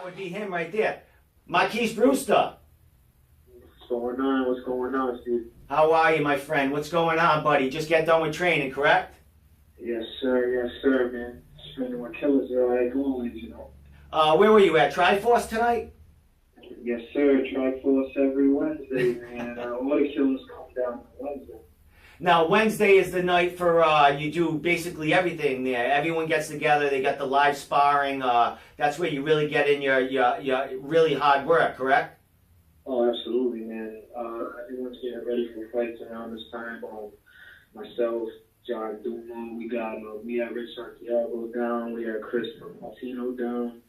That would be him right there. Marquis Brewster. What's going on? What's going on, Steve? How are you, my friend? What's going on, buddy? Just get done with training, correct? Yes, sir, man. Training with killers like always, you know. Where were you at? Triforce tonight? Yes, sir. Triforce every Wednesday, man. All the killers come down on Wednesday. Now, Wednesday is the night for, you do basically everything there. Everyone gets together. They got the live sparring. That's where you really get in your really hard work, correct? Oh, absolutely, man. Everyone's getting ready for fights around this time. Myself, John Duma, we have Rich Santiago down. We have Chris Martino down.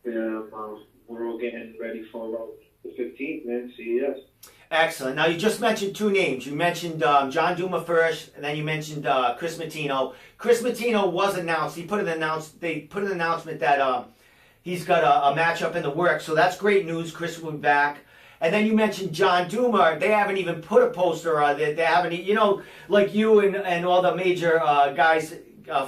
We're all getting ready for the 15th, man, CES. Excellent. Now, you just mentioned two names. You mentioned John Duma first, and then you mentioned Chris Martino. Chris Martino was announced. They put an announcement that he's got a matchup in the works. So that's great news. Chris will be back. And then you mentioned John Duma. They haven't even put a poster on it. They haven't, like you and all the major guys,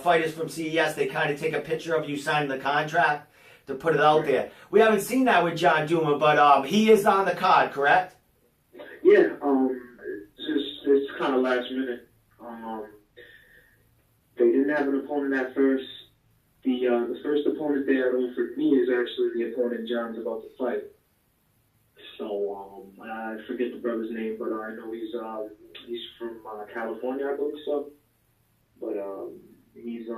fighters from CES, they kind of take a picture of you signing the contract to put it out there. We haven't seen that with John Duma, but he is on the card, correct? Yeah, it's kind of last minute. They didn't have an opponent at first. The first opponent they had offered me is actually the opponent John's about to fight. So I forget the brother's name, but I know he's from California, I believe so. But he's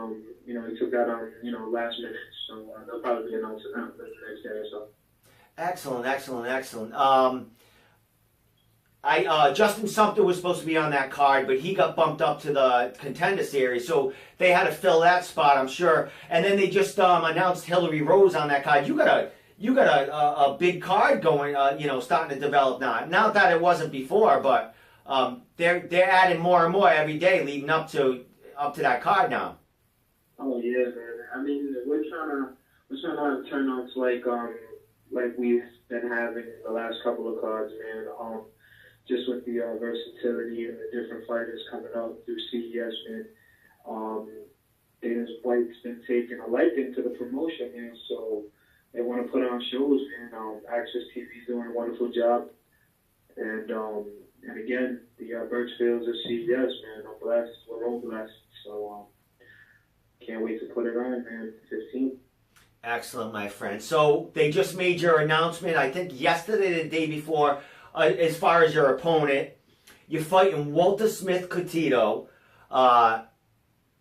he took that on last minute, so they'll probably be announcing that the next day or so. Excellent. Justin Sumter was supposed to be on that card, but he got bumped up to the contender series, so they had to fill that spot, I'm sure. And then they just announced Hillary Rose on that card. You got a big card going, starting to develop now. Not that it wasn't before, but they're adding more and more every day, leading up to that card now. Oh yeah, man. I mean, we're trying to have turnouts like we've been having the last couple of cards, man. Just with the versatility and the different fighters coming up through CES, man. Dana's White's been taking a liking to the promotion, man. So they want to put on shows, man. Access TV's doing a wonderful job, and again, the Birchfields of CES, man. I'm blessed. We're all blessed. So can't wait to put it on, man. 15. Excellent, my friend. So they just made your announcement, I think yesterday, the day before, as far as your opponent. You're fighting Walter Smith Cotito,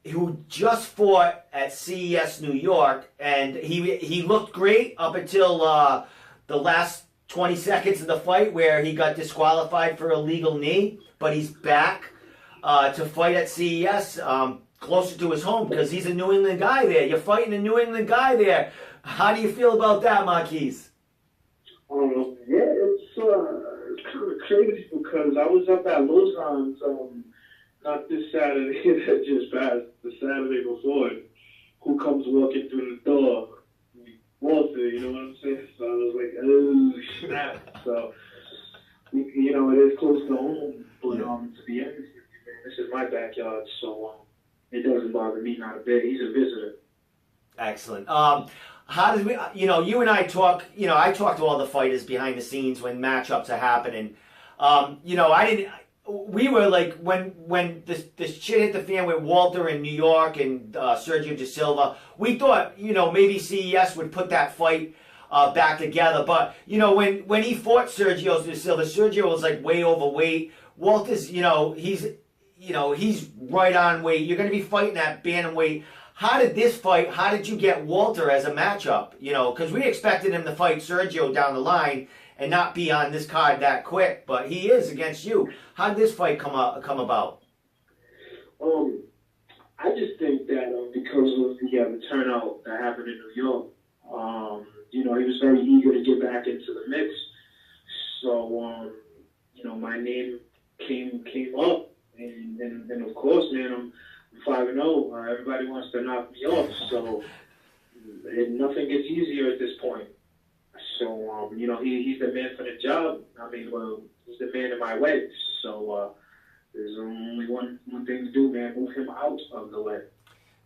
who just fought at CES New York, and he looked great up until the last 20 seconds of the fight where he got disqualified for a legal knee, but he's back to fight at CES closer to his home because he's a New England guy there. You're fighting a New England guy there. How do you feel about that, Marquis? Yeah, it's kind of crazy because I was up at Lausanne's not this Saturday that just passed, the Saturday before. Who comes walking through the door? Walter, you know what I'm saying? So I was like, oh, snap. So, it is close to home, but to be honest with you, man, this is my backyard, so it doesn't bother me not a bit. He's a visitor. Excellent. How did we, you and I talk, I talk to all the fighters behind the scenes when matchups are happening. We were like, when this shit hit the fan with Walter in New York and Sergio De Silva, we thought, maybe CES would put that fight back together. But, when he fought Sergio De Silva, Sergio was like way overweight. Walter's, he's right on weight. You're going to be fighting at bantamweight. How did you get Walter as a matchup? Because we expected him to fight Sergio down the line and not be on this card that quick, but he is against you. How did this fight come about? I just think that because of the turnout that happened in New York, he was very eager to get back into the mix. So, my name came up, and of course, man, I'm 5-0. Everybody wants to knock me off, so nothing gets easier at this point. So, he's the man for the job. I mean, he's the man in my way. So, there's only one thing to do, man. Move him out of the way.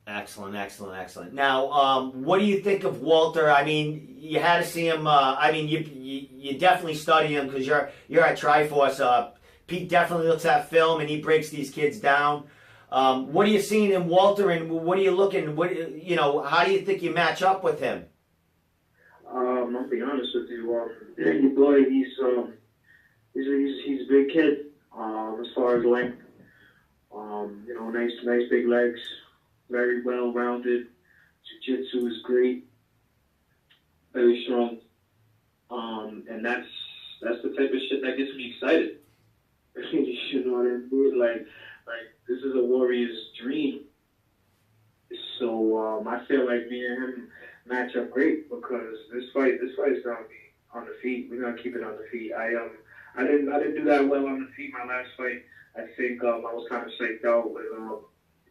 Excellent, excellent, excellent. Now, what do you think of Walter? I mean, you had to see him. I mean, you definitely study him because you're at Triforce. Pete definitely looks at film and he breaks these kids down. What are you seeing in Walter, and what are you looking? How do you think you match up with him? I'll be honest with you. Your boy, he's a big kid. As far as length, nice big legs, very well rounded. Jiu-jitsu is great, very strong. And that's the type of shit that gets me excited. You know what I mean? Like this is a warrior's dream. So I feel like me and him match up great because this fight's gonna be on the feet. We're gonna keep it on the feet. I didn't do that well on the feet my last fight. I think I was kind of psyched out with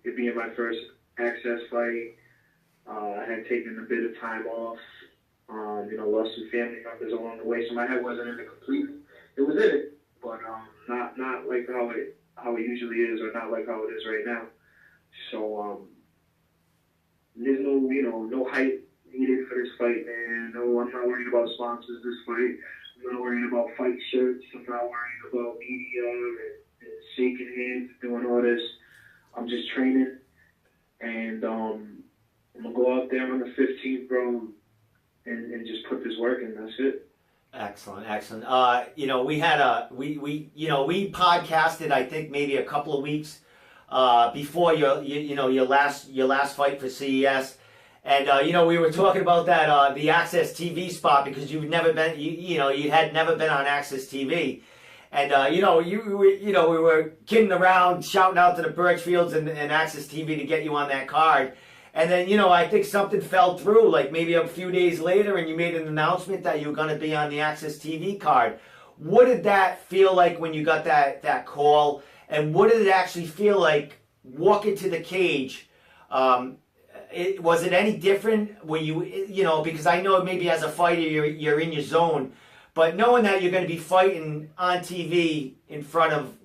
it being my first access fight. I had taken a bit of time off. Lost some family members along the way, so my head wasn't in it completely. It was in it, but not like how it usually is, or not like how it is right now. So there's no hype needed for this fight, man. No, I'm not worried about sponsors this fight. I'm not worried about fight shirts. I'm not worried about media and shaking hands and doing all this. I'm just training, and I'm gonna go out there on the 15th, bro, and just put this work in. That's it. Excellent, excellent. We had we podcasted, I think maybe a couple of weeks before your last fight for CES, and we were talking about that the Access TV spot because you've never been you had never been on Access TV, and we were kidding around, shouting out to the Birchfields and Access TV to get you on that card. And then, I think something fell through, like maybe a few days later, and you made an announcement that you were going to be on the Access TV card. What did that feel like when you got that call? And what did it actually feel like walking to the cage? Was it any different? Were you, because I know maybe as a fighter you're in your zone, but knowing that you're going to be fighting on TV in front of,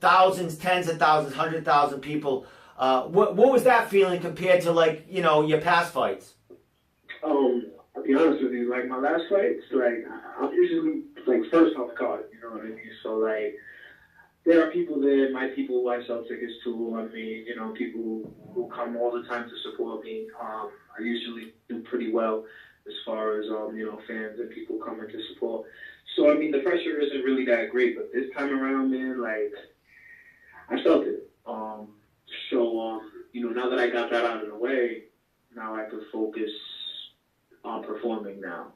thousands, tens of thousands, 100,000 people, what was that feeling compared to your past fights? I'll be honest with you. Like my last fights, I'm usually first on the card. You know what I mean? So there are people there, my people who I sell tickets to. I mean, people who come all the time to support me. I usually do pretty well as far as fans and people coming to support. So I mean, the pressure isn't really that great, but this time around, man, I felt it. So, now that I got that out of the way, now I can focus on performing now.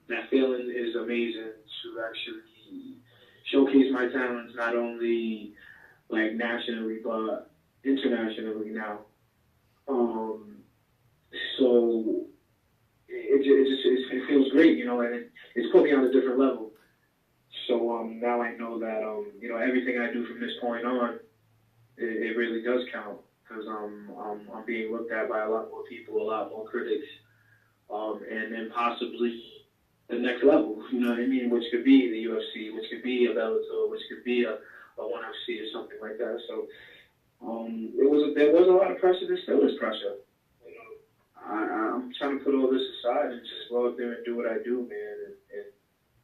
That feeling is amazing to actually showcase my talents, not only nationally, but internationally now. So it feels great, and it's put me on a different level. So now I know that everything I do from this point on, it really does count because I'm being looked at by a lot more people, a lot more critics, and then possibly the next level. You know what I mean? Which could be the UFC, which could be a Bellator, which could be a ONE FC or something like that. So there was a lot of pressure. There still is pressure. I'm trying to put all this aside and just go out there and do what I do, man,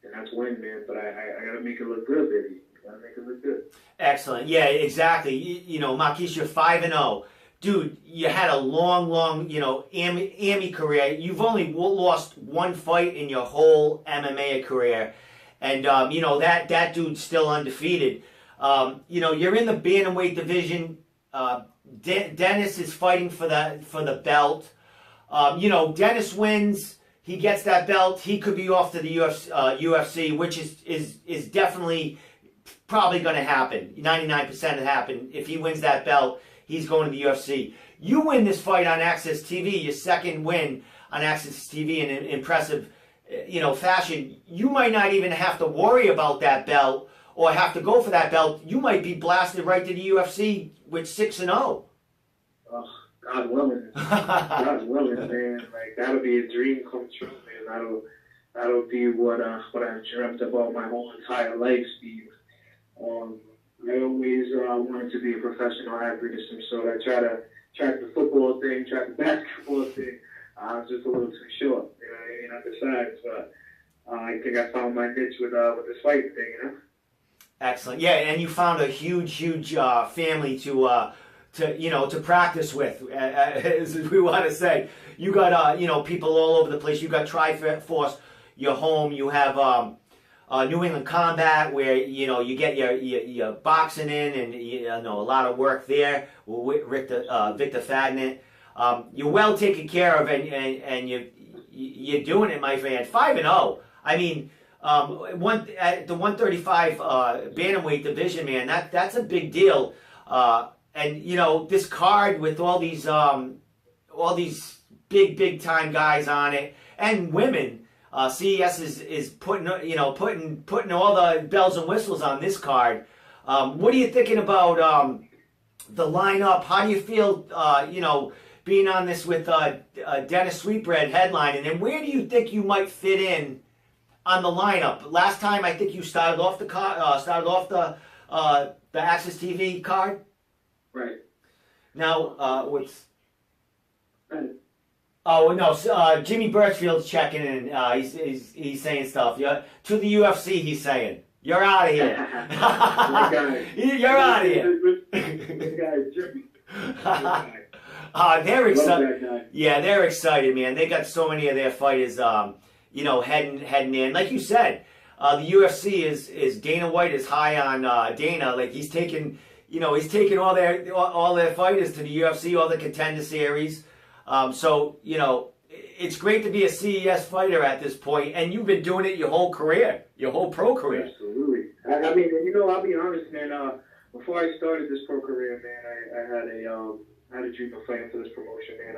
and that's win, man. But I gotta make it look good, baby. Gotta make it look good. Excellent. Yeah, exactly. Marquis, you're 5-0. Dude, you had a long, AMI career. You've only lost one fight in your whole MMA career. And, that dude's still undefeated. You're in the bantamweight division. Dennis is fighting for the belt. Dennis wins. He gets that belt. He could be off to the UFC, which is definitely probably going to happen. 99% it happen. If he wins that belt, he's going to the UFC. You win this fight on Access TV, your second win on Access TV in an impressive, fashion. You might not even have to worry about that belt or have to go for that belt. You might be blasted right to the UFC with 6-0. Oh, God willing. God willing, man. That'll be a dream come true, man. That'll be what I've dreamt about my whole entire life, Steve. I always wanted to be a professional athlete of some sort. I tried to track the football thing, track the basketball thing. I was just a little too short, you know, at the sides. But I think I found my niche with this fight thing, you know. Excellent. Yeah, and you found a huge family to practice with, as we want to say. You got people all over the place. You got Triforce, your home. You have New England Combat, where you get your boxing in, and a lot of work there with Victor Fagnet. You're well taken care of, and you're doing it, my friend. 5-0. I mean, at the 135 bantamweight division, man, that's a big deal. And this card with all these big time guys on it and women. CES is putting all the bells and whistles on this card. What are you thinking about the lineup? How do you feel? Being on this with Dennis Sweetbread headline, and then where do you think you might fit in on the lineup? Last time I think you started off the Access TV card. Right. Now what's? Oh no! Jimmy Birchfield's checking in. He's saying stuff. Yeah, to the UFC, he's saying, "You're out of here. You're out of here." This guy is Jimmy. They're excited. Yeah, they're excited, man. They got so many of their fighters, heading in. Like you said, the UFC is Dana White is high on Dana. Like he's taking all their fighters to the UFC, all the Contender Series. So it's great to be a CES fighter at this point, and you've been doing it your whole career, your whole pro career. Absolutely. I mean, I'll be honest, man. Before I started this pro career, man, I had a dream of fighting for this promotion, man.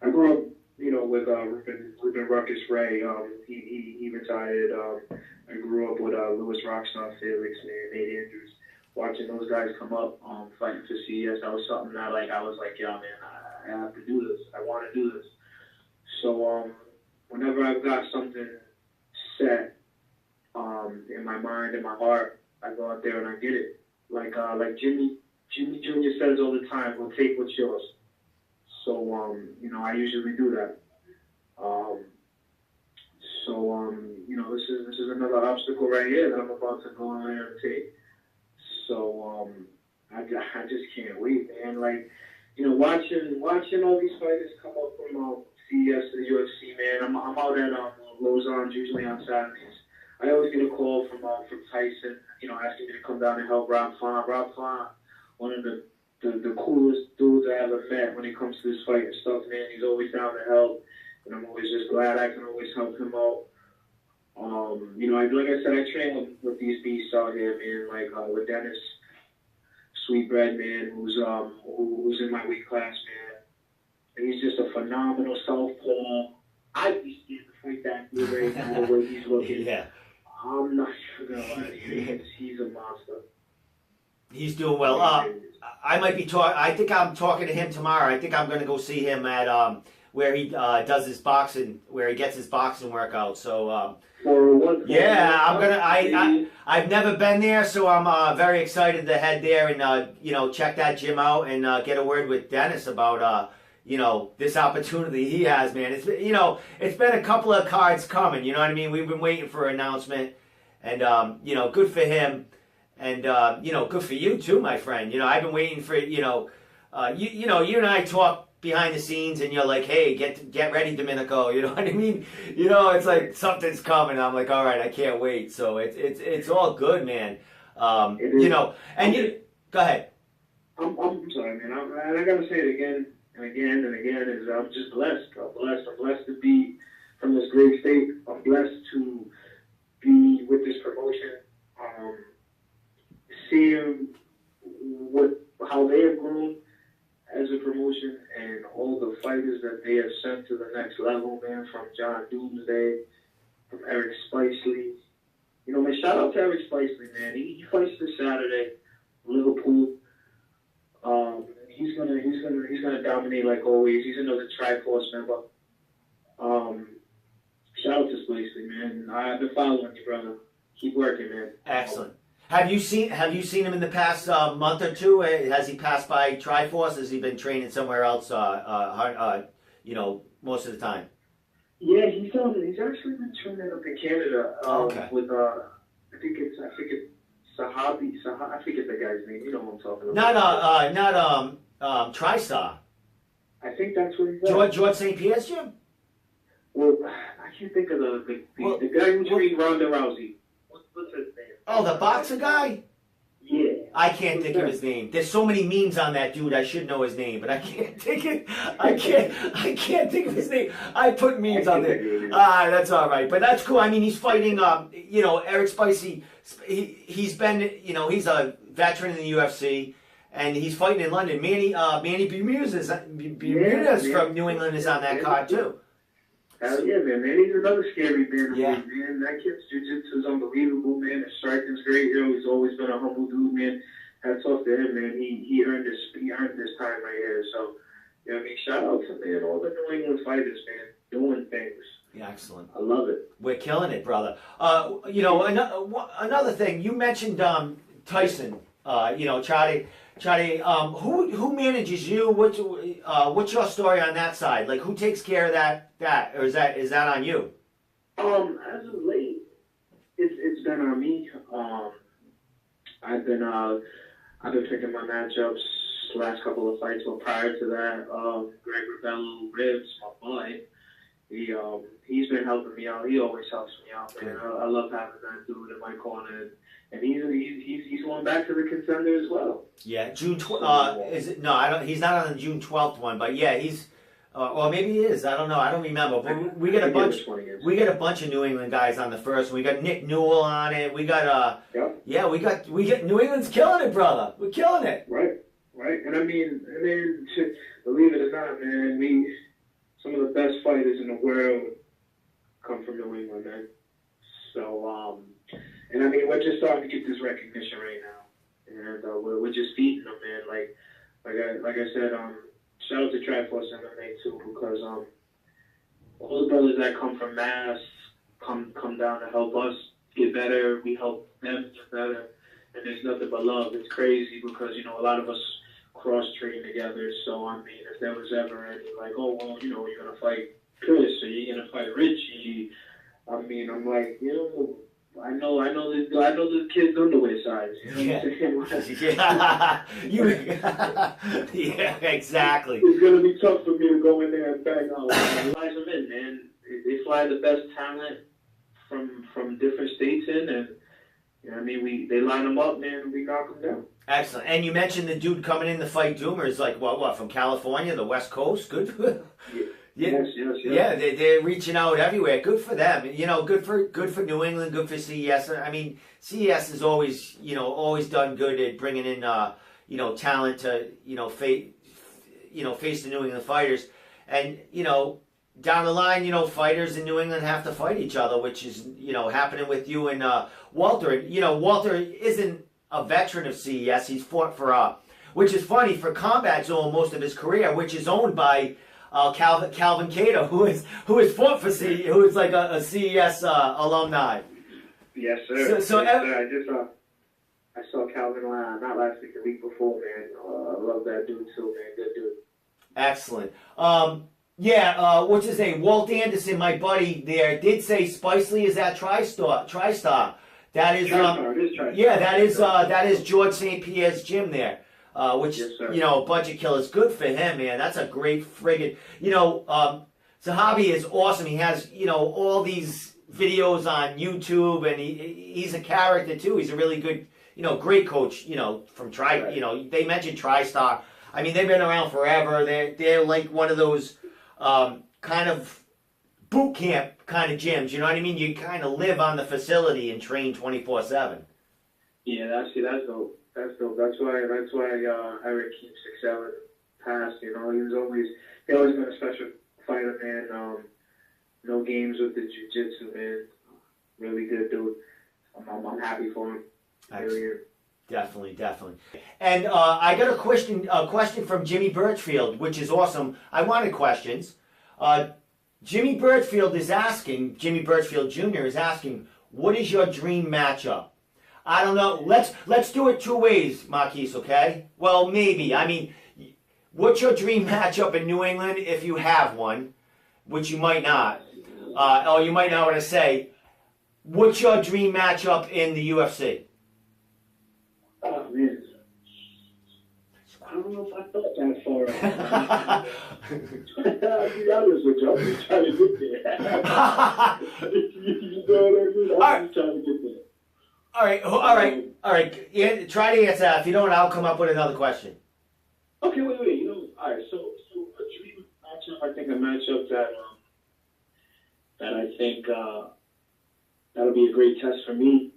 I grew up, with Ruben Ruckus Ray. He retired. I grew up with Louis Rockstar Felix, man, Nate Andrews. Watching those guys come up, fighting for CES, that was something that I was like, yeah, man, I have to do this. I want to do this. So whenever I've got something set in my mind, in my heart, I go out there and I get it. Like Jimmy Jr. says all the time, we'll take what's yours. So, I usually do that. This is another obstacle right here that I'm about to go in there and take. So, I just can't wait, man. Like, watching all these fighters come up from CES to the UFC, man. I'm out at Lausanne usually on Saturdays. I always get a call from Tyson, asking me to come down and help Rob Font. Rob Font, one of the coolest dudes I ever met when it comes to this fight and stuff, man. He's always down to help, and I'm always just glad I can always help him out. Like I said, I train with these beasts out here, man. Like with Dennis Sweetbread, man, who's in my weight class, man. And he's just a phenomenal southpaw. I'd be scared to fight that dude right now the way he's looking. Yeah. I'm not gonna lie to you. He's a monster. He's doing well. I might be talking. I think I'm talking to him tomorrow. I think I'm going to go see him at where he does his boxing, where he gets his boxing workout. So yeah, I'm gonna. I've never been there, so I'm very excited to head there and check that gym out and get a word with Dennis about this opportunity he has, man. It's been a couple of cards coming. You know what I mean? We've been waiting for an announcement, and good for him. And good for you too, my friend. I've been waiting for you and I talk behind the scenes, and you're like, hey, get ready, Domenico. You know what I mean? It's like something's coming. I'm like, all right, I can't wait. So it's all good, man. And go ahead. I'm sorry, man. And I gotta say it again and again and again. Is I'm just blessed. I'm blessed to be from this great state. I'm blessed to be with this promotion. Seeing how they have grown as a promotion and all the fighters that they have sent to the next level, man, from John Doomsday, from Eric Spicely. Man, shout out to Eric Spicely, man. He fights this Saturday, Liverpool. He's gonna dominate like always. He's another Triforce member. Shout out to Spicely, man. I've been following you, brother. Keep working, man. Excellent. Have you seen him in the past month or two? Has he passed by Triforce? Has he been training somewhere else? Most of the time. Yeah, he's actually been training up in Canada. Okay. With I think it's Sahabi. I forget the guy's name. You know what I'm talking about. Not TriStar. I think that's what he's at. George St. Pierre's gym. Well, I can't think of the guy who trained Ronda Rousey. What's his name? Oh, the boxer guy? Yeah. I can't think of his name. There's so many memes on that dude. I should know his name, but I can't think it. I can't think of his name. I put memes on there. That's all right. But that's cool. I mean, he's fighting. Eric Spicy. He's been. He's a veteran in the UFC, and he's fighting in London. Manny Bermudez from New England is on that card too. Hell yeah, man. He's another scary man. Yeah. Man, that kid's jiu-jitsu is unbelievable, man. His striking's great. He's always been a humble dude, man. Hats off to him, man. He earned this time right here. So, shout out to, man, all the New England fighters, man, doing things. Yeah, excellent. I love it. We're killing it, brother. Another thing, you mentioned Tyson, Charlie, who manages you? What's your story on that side? Like, who takes care of that, or is that on you? As of late, it's been on me. I've been picking my matchups the last couple of fights. But prior to that, Greg Rebello, Ribs, my boy, he's been helping me out. He always helps me out, man. I love having that dude in my corner. And he's going back to the contender as well. Yeah, June 12th. Is it? No, I don't. He's not on the June 12th one, but yeah, he's. Or maybe he is. I don't know. I don't remember. But we got a bunch. We got a bunch of New England guys on the first. We got Nick Newell on it. We got Yep. Yeah, we got New England's killing it, brother. We're killing it. Right. And I mean, believe it or not, man, some of the best fighters in the world come from New England, man. So, and I mean, we're just starting to get this recognition right now, and we're just feeding them, man. Like I said, shout out to Triforce MMA too, because all the brothers that come from Mass come down to help us get better. We help them get better, and there's nothing but love. It's crazy because a lot of us cross train together. So I mean, if there was ever any oh well, you're gonna fight Chris or you're gonna fight Richie, I mean, I'm like, I know the kid's underwear size. You know what I'm saying? Yeah, exactly. It's gonna be tough for me to go in there and bang out. Fly them in, man. They fly the best talent from different states in, and they line them up, man, and we knock them down. Excellent. And you mentioned the dude coming in to fight Doomer is like what from California, the West Coast. Good. Yes. Yeah, they're reaching out everywhere. Good for them. Good for New England. Good for CES. I mean, CES has always done good at bringing in talent to face the New England fighters, and down the line, fighters in New England have to fight each other, which is happening with you and Walter. Walter isn't a veteran of CES. He's fought for which is funny, for Combat Zone most of his career, which is owned by Calvin Cato, who has fought for CES, who is like a CES alumni. Yes, sir. I saw Calvin not last week, the week before, man. I love that dude too, man. Good dude. Excellent. What's his name? Walt Anderson, my buddy there, did say Spicely is at TriStar. That is that is George St. Pierre's gym there. Which, budget killers, good for him, man. That's a great friggin', Zahabi is awesome. He has, all these videos on YouTube, and he's a character too. He's a really good, great coach, from they mentioned TriStar. I mean, they've been around forever. They're like one of those, kind of boot camp kind of gyms. You know what I mean? You kind of live on the facility and train 24/7. Yeah, that's dope. That's dope. That's why Eric keeps excelling past. He always been a special fighter, man. No games with the jiu-jitsu, man. Really good dude. I'm happy for him. Really. Definitely. And I got a question from Jimmy Birchfield, which is awesome. I wanted questions. Jimmy Birchfield Jr. is asking, what is your dream matchup? I don't know. Let's do it two ways, Marquis. Okay? Well, maybe. I mean, what's your dream matchup in New England if you have one, which you might not, or you might not want to say. What's your dream matchup in the UFC? Oh man, I don't know if I thought that far out. I'll be honest with you, I'm just trying to get there. You know what I mean? I'm just trying to get there. All right. Yeah, try to answer that. If you don't, I'll come up with another question. Okay, wait. You know, all right. So a dream matchup. I think a matchup that I think that'll be a great test for me.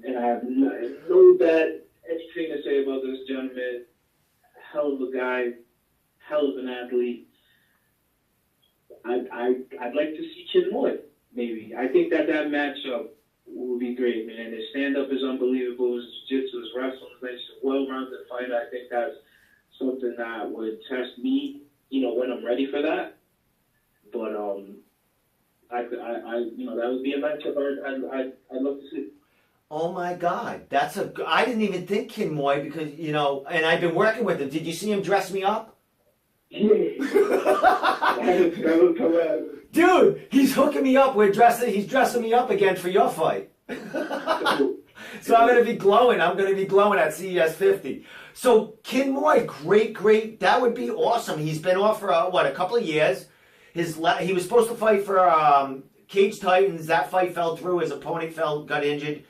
And I have no bad anything to say about this gentleman. Hell of a guy, hell of an athlete. I'd like to see Kid Moy, maybe. I think that matchup will be great, man. His stand-up is unbelievable. His jiu-jitsu, his wrestling, he's a well-rounded fighter. I think that's something that would test me, when I'm ready for that. But I that would be a matchup I'd love to see. Oh my God, I didn't even think Kid Moy because and I've been working with him. Did you see him dress me up? Yeah. that was hilarious. Dude, he's hooking me up. He's dressing me up again for your fight. So I'm gonna be glowing. I'm gonna be glowing at CES50. So Kid Moy, great. That would be awesome. He's been off for a couple of years. He was supposed to fight for Cage Titans. That fight fell through. His opponent got injured.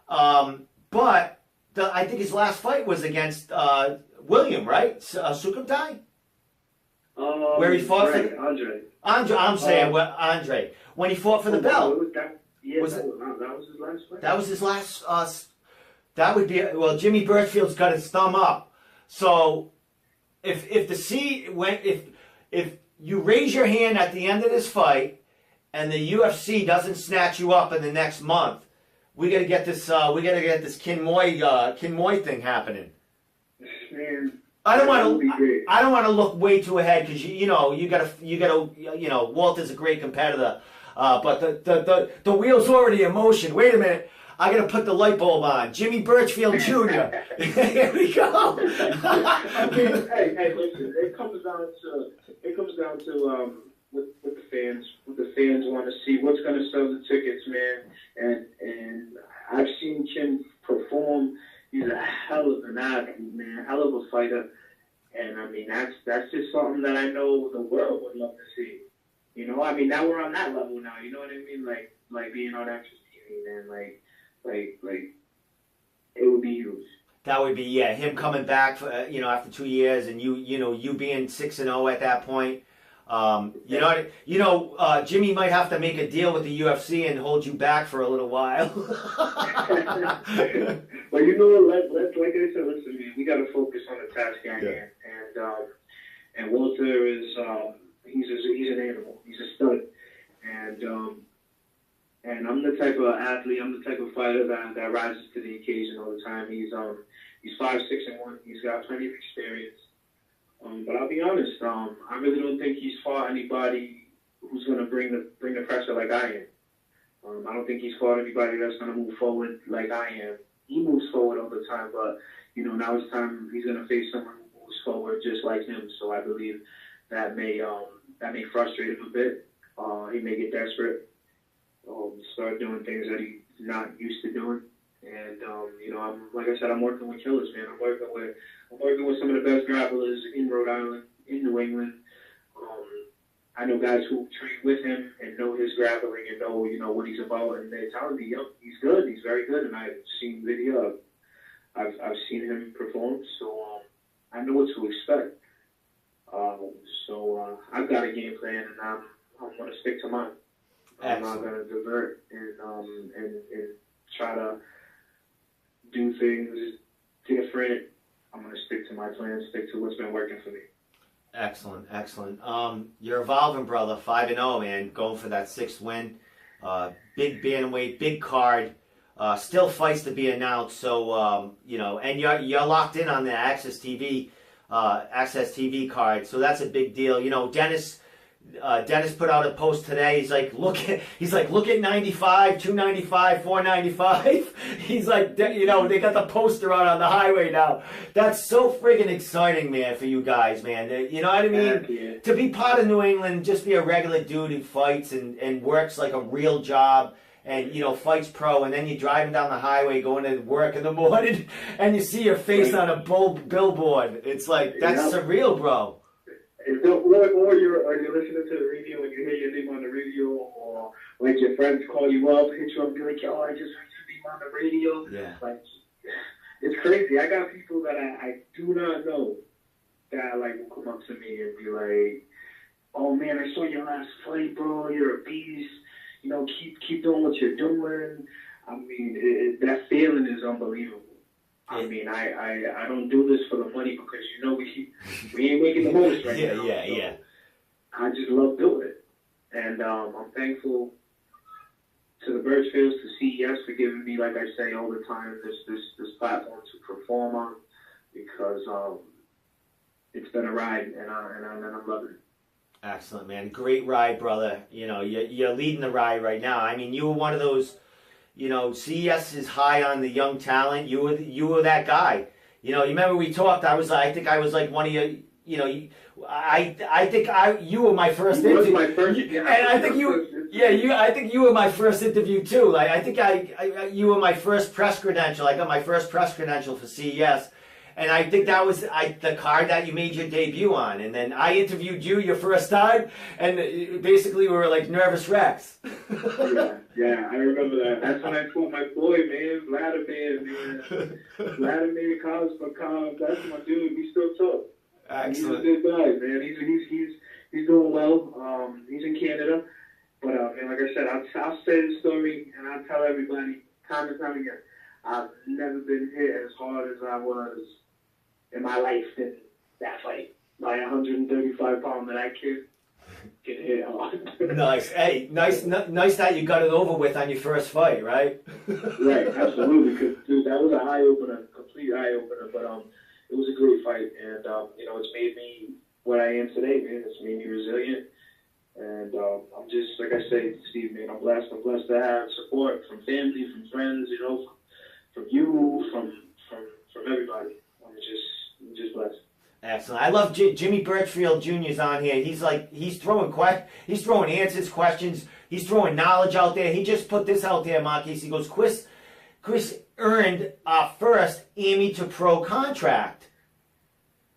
But I think his last fight was against William, right? Sukumtai? Where he fought for Andre. I'm saying Andre. When he fought for the belt. That was his last fight. That was his last. That would be Jimmy Birchfield's got his thumb up. So if you raise your hand at the end of this fight, and the UFC doesn't snatch you up in the next month, we gotta get this. We gotta get this Kid Moy thing happening. Man, I don't want to look way too ahead because you gotta. Walter's a great competitor, but the wheel's already in motion. Wait a minute. I gotta put the light bulb on. Jimmy Birchfield Jr. Here we go. I mean, hey, listen. It comes down to what the fans want to see. What's going to sell the tickets, man? And I've seen Kim perform. He's a hell of an athlete, man. Hell of a fighter. And I mean, that's just something that I know the world would love to see. I mean, now we're on that level now. You know what I mean? Like being on extra TV, man. Like it would be huge. That would be him coming back for after 2 years, and you being 6-0 at that point. Jimmy might have to make a deal with the UFC and hold you back for a little while. Well, like I said, listen, man, we got to focus on the task at hand. And Walter is he's an animal. He's a stud. And I'm the type of athlete, I'm the type of fighter that rises to the occasion all the time. He's 5'6" and 1. He's got plenty of experience. But I'll be honest, I really don't think he's fought anybody who's going to bring the pressure like I am. I don't think he's fought anybody that's going to move forward like I am. He moves forward all the time, but now it's time he's going to face someone who moves forward just like him. So I believe that may frustrate him a bit. He may get desperate, start doing things that he's not used to doing. And I'm working with killers, man. I'm working with some of the best grapplers in Rhode Island, in New England. I know guys who train with him and know his grappling and know what he's about, and they're telling me, he's good, he's very good. And I've seen video, I've seen him perform, so I know what to expect. So I've got a game plan, and I'm going to stick to mine. I'm not going to divert and try to do things different. I'm going to stick to my plan, stick to what's been working for me. Excellent. You're evolving, brother. 5-0, man. Going for that 6th win. Big bantamweight, big card. Still fights to be announced. So and you're locked in on the Access TV card. So that's a big deal. Dennis Dennis put out a post today. He's like, look at 95, 295, 495. He's like, they got the poster on the highway now. That's so friggin' exciting, man, for you guys, man. You know what I mean? Yeah. To be part of New England, just be a regular dude who fights and works like a real job. And, fights pro, and then you're driving down the highway going to work in the morning, and you see your face on a billboard. It's like, that's surreal, bro. Or you're listening to the radio and you hear your name on the radio, or like your friends call you up, hit you up, and be like, yo, I just heard your name on the radio. Yeah. Like, it's crazy. I got people that I do not know that like will come up to me and be like, oh man, I saw your last fight, bro. You're a beast. Keep doing what you're doing. I mean, that feeling is unbelievable. I mean, I don't do this for the money because we ain't making the most right now. Yeah. I just love doing it, and I'm thankful to the Birchfields, to CES for giving me, like I say all the time, this platform to perform on, because it's been a ride, and I'm loving it. Excellent, man. Great ride, brother. You're leading the ride right now. I mean, you were one of those. CES is high on the young talent. You were that guy. You remember we talked. I think I was like one of your. I think you were my first interview. My first, and I think you. Yeah, I think you were my first interview too. Like I think you were my first press credential. I got my first press credential for CES. And I think that was the card that you made your debut on. And then I interviewed you your first time, and basically we were like nervous wrecks. yeah, I remember that. That's when I fought my boy, man, Vladimir, man. Vladimir Kozbakov, that's my dude. We still talk. Excellent. He's a good guy, man. He's doing well. He's in Canada. But, man, like I said, I'll say the story, and I'll tell everybody time and time again. I've never been hit as hard as I was in my life in that fight. By 135-pounder, that kid get hit hard. Nice. Hey, nice that you got it over with on your first fight, right? Right, absolutely. Because, dude, that was a complete eye opener. But it was a great fight, and it's made me what I am today, man. It's made me resilient, and I'm just, like I say, Steve, man, I'm blessed. I'm blessed to have support from family, from friends, from you, from everybody. I'm just blessed. Excellent. I love Jimmy Birchfield Jr.'s on here. He's throwing answers, questions. He's throwing knowledge out there. He just put this out there, Marquis. He goes, Chris earned our first Emmy to Pro contract.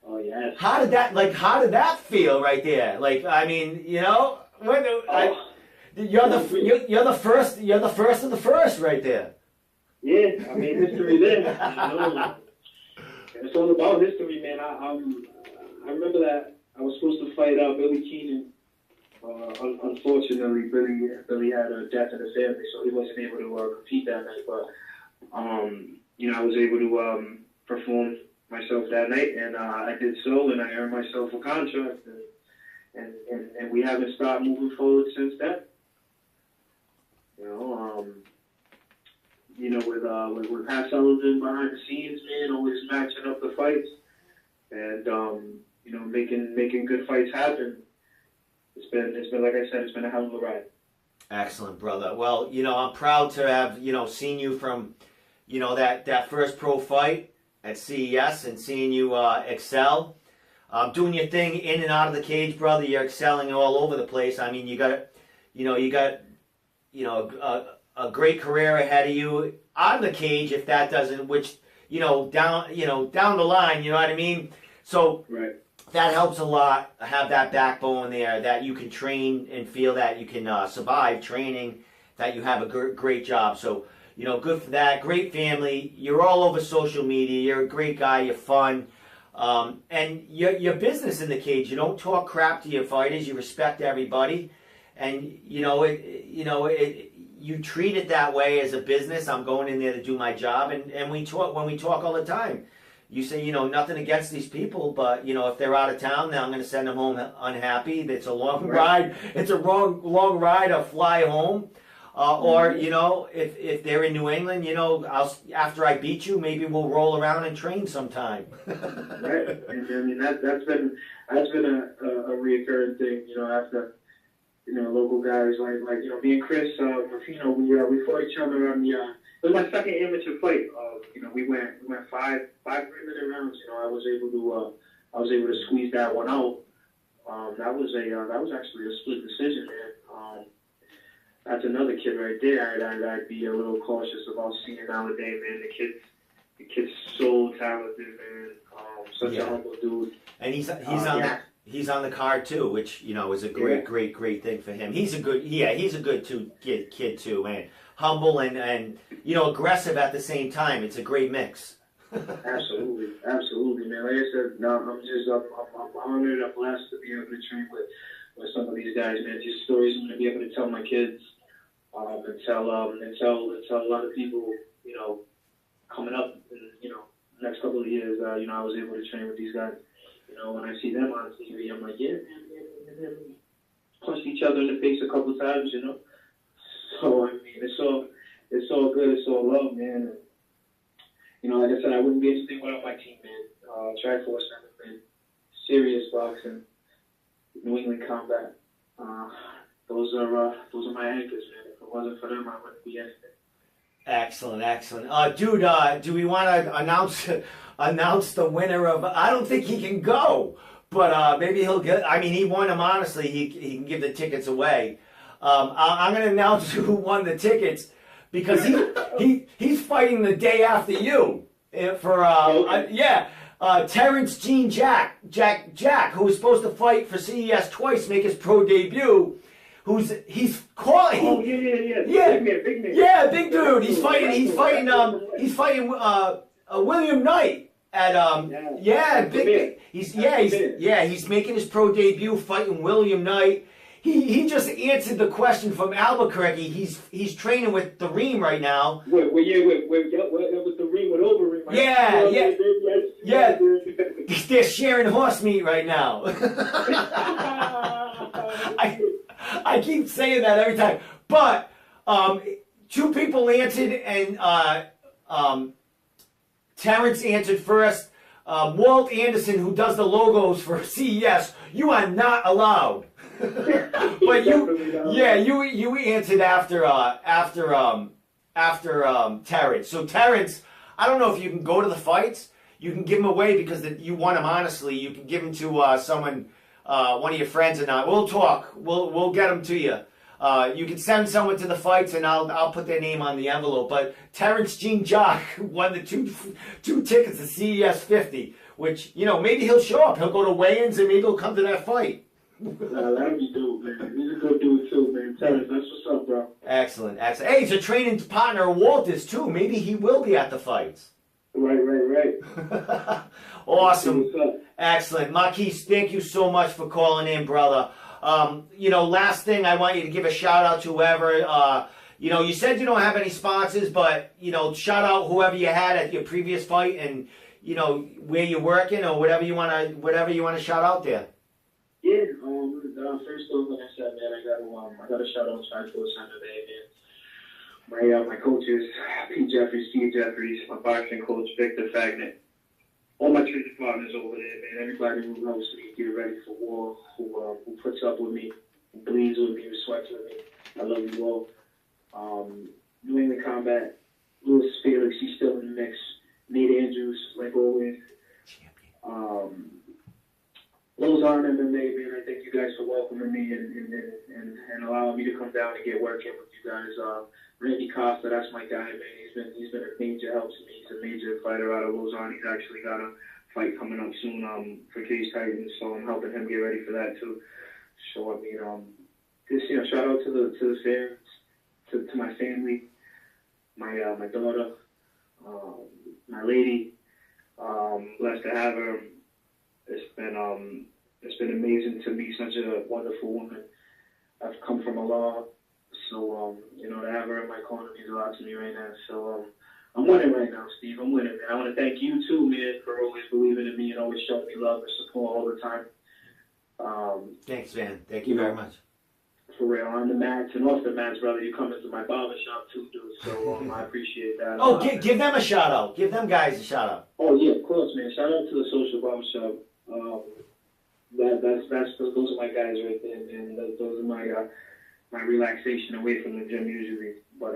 Oh yes. How did that feel right there? Like, I mean, you're the first of the first right there. Yeah, I mean, history there. It's all about history, man. I remember that I was supposed to fight Billy Keenan. Unfortunately, Billy had a death in the family, so he wasn't able to compete that night. But I was able to perform myself that night, and I did so, and I earned myself a contract, and we haven't stopped moving forward since then. With Pat Sullivan behind the scenes, man, always matching up the fights, and making good fights happen. It's been like I said, it's been a hell of a ride. Excellent, brother. Well, I'm proud to have seen you from that first pro fight at CES and seeing you excel, doing your thing in and out of the cage, brother. You're excelling all over the place. I mean, you got a great career ahead of you out of the cage, if that doesn't, down the line, you know what I mean? So right. That helps a lot, have that backbone there, that you can train and feel that you can survive training, that you have a great job. So, good for that. Great family. You're all over social media. You're a great guy. You're fun. And your business in the cage. You don't talk crap to your fighters. You respect everybody. And, you treat it that way as a business. I'm going in there to do my job, and when we talk all the time, you say, nothing against these people, but if they're out of town, then I'm going to send them home unhappy. It's a long ride. It's a long ride to fly home. Or, you know, if they're in New England, you know, after I beat you, maybe we'll roll around and train sometime. Right. And I mean, that's been a reoccurring thing, you know, after, you know, local guys like you know, me and Chris, you know, we fought each other on the, it was my second amateur fight. You know, we went 5 3-minute rounds. You know, I was able to squeeze that one out. That was actually a split decision, man. That's another kid right there. I'd be a little cautious about seeing nowadays, man. The kid's so talented, man. Such a humble dude. And he's on the card too, which, you know, is a great thing for him. He's a good kid too, man. Humble and you know, aggressive at the same time. It's a great mix. Absolutely, man. Like I said, no, I'm honored, I'm blessed to be able to train with some of these guys, man. These stories I'm gonna be able to tell my kids, and tell a lot of people, you know, coming up in, you know, next couple of years. You know, I was able to train with these guys. You know, when I see them on TV, I'm like, yeah, man, punched each other in the face a couple of times, you know. So I mean, it's all good, it's all love, man. And, you know, like I said, I wouldn't be anything without my team, man. Triforce, man. Serious boxing, New England combat. Those are my anchors, man. If it wasn't for them, I wouldn't be anything. Excellent. Dude, do we want to announce the winner of? I don't think he can go, but maybe he'll get. I mean, he won them honestly. He can give the tickets away. I'm going to announce who won the tickets because he's fighting the day after you for Terrence Jean Jack, who was supposed to fight for CES twice, make his pro debut. He's calling? Oh yeah. Big man. Yeah, big dude. He's fighting William Knight at big. He's making his pro debut fighting William Knight. He just answered the question from Albuquerque. He's training with the Ream right now. With the Ream with Overeem. Yeah. They're sharing horse meat right now. I keep saying that every time. But 2 people answered, and Terrence answered first. Walt Anderson, who does the logos for CES, you are not allowed. But you answered after Terrence. So Terrence, I don't know if you can go to the fights. You can give them away because you want them honestly. You can give them to someone, one of your friends, and we'll talk. We'll get them to you. You can send someone to the fights, and I'll put their name on the envelope. But Terrence Jean Jock won the two tickets to CES50, which, you know, maybe he'll show up. He'll go to weigh-ins, and maybe he'll come to that fight. That'd be dope, man. He's a good dude too, man. Terrence, that's what's up, bro. Excellent. Hey, he's a training partner of Walter's too. Maybe he will be at the fights. Right. Awesome. Excellent. Marquis, thank you so much for calling in, brother. You know, last thing, I want you to give a shout out to whoever, you know, you said you don't have any sponsors, but, you know, shout out whoever you had at your previous fight and, you know, where you're working or whatever you want to shout out there. Yeah, first off, like I said, man, I got to shout out Triforce Center today, man. My coaches, Pete Jeffries, Steve Jeffries, my boxing coach, Victor Fagnet, all my training partners over there, man. Everybody who knows me, get ready for war, who puts up with me, who bleeds with me, who sweats with me. I love you all. New England Combat, Louis Felix, he's still in the mix. Nate Andrews, like always. Lozon MMA, man, I thank you guys for welcoming me and allowing me to come down and get working with you guys. Randy Costa, that's my guy, man. He's been a major help to me. He's a major fighter out of Lozon. He's actually got a fight coming up soon for Cage Titans, so I'm helping him get ready for that too. So I mean, just, you know, shout out to the fans, to my family, my daughter, my lady. Blessed to have her. It's been amazing to meet such a wonderful woman. I've come from a lot, so you know, to have her in my corner means a lot to me right now. So I'm winning right now, Steve. I'm winning, man. I want to thank you too, man, for always believing in me and always showing me love and support all the time. Thanks, man. Thank you very much. For real, on the mats and off the mats, brother. You come into my barber shop too, dude. So I appreciate that. Oh, give them a shout out. Give them guys a shout out. Oh yeah, of course, man. Shout out to the social barber shop. Those are my guys right there, man. Those are my relaxation away from the gym usually. But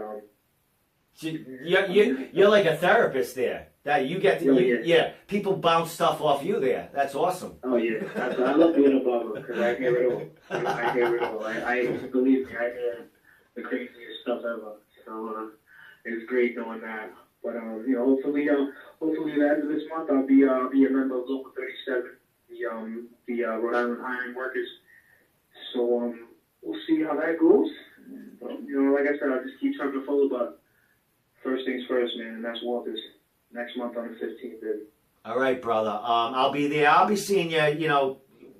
You're like a therapist there. That you get to, yeah. People bounce stuff off you there. That's awesome. Oh yeah, I love being a barber because I hear it all. I hear it all. I believe me, I hear the craziest stuff ever. So it's great doing that. But hopefully at the end of this month I'll be a member of Local 37, the Rhode Island Iron Workers. So we'll see how that goes. Like I said, I'll just keep trucking forward. But first things first, man, and that's Walters. Next month on the 15th, baby. All right, brother. I'll be there. I'll be seeing you,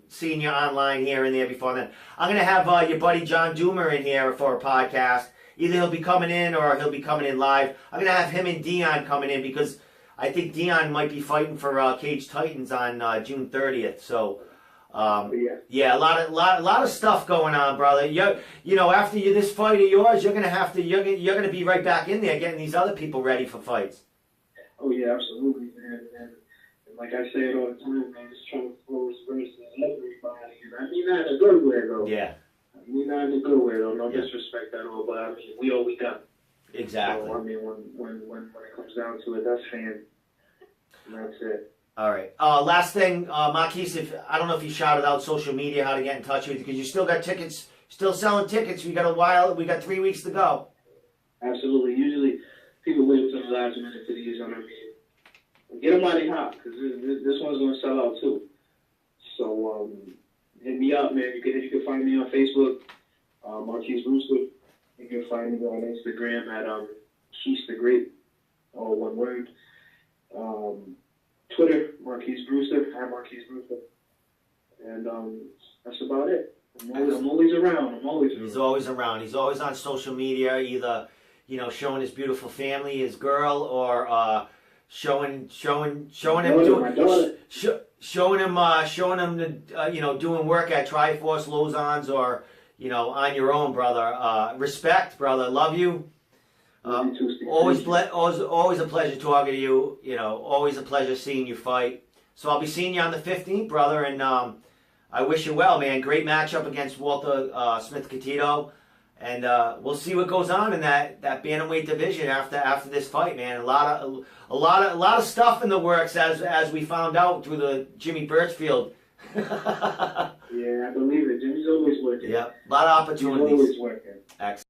seeing you online here and there before then. I'm going to have your buddy John Doomer in here for a podcast. Either he'll be coming in or he'll be coming in live. I'm going to have him and Dion coming in because I think Dion might be fighting for Cage Titans on June 30th. So, yeah, a lot of stuff going on, brother. After this fight of yours, you're going to be right back in there getting these other people ready for fights. Oh yeah, absolutely, man. And like I say it all the time, man, just trying to force versus everybody. And I mean that in a good way, though. Yeah. I mean that in a good way, though. No disrespect at all, but I mean we all we got. Exactly. So I mean when it comes down to it, that's fan. And that's it. All right. Last thing, Marquis, I don't know if you shouted out social media how to get in touch with you because you still got tickets, still selling tickets. We got a while. We got 3 weeks to go. Absolutely. Usually people wait until the last minute to these on our meeting. Get them while they hot, because this one's going to sell out too. So hit me up, man. You can find me on Facebook, Marquis Brewster. You can find me on Instagram at Keith the Great, all one word. Twitter, Marquis Brewster, at Marquis Brewster. And that's about it. I'm always around. He's always around. He's always on social media, either showing his beautiful family, his girl, or showing him doing work at Triforce, Lozon's, or on your own, brother. Respect, brother. Love you. Always a pleasure talking to you. Always a pleasure seeing you fight. So I'll be seeing you on the 15th, brother, and I wish you well, man. Great matchup against Walter Smith-Catito. And we'll see what goes on in that bantamweight division after this fight, man. A lot of stuff in the works as we found out through the Jimmy Birchfield. Yeah, I believe it. Jimmy's always working. Yeah, a lot of opportunities. He's always working. Excellent.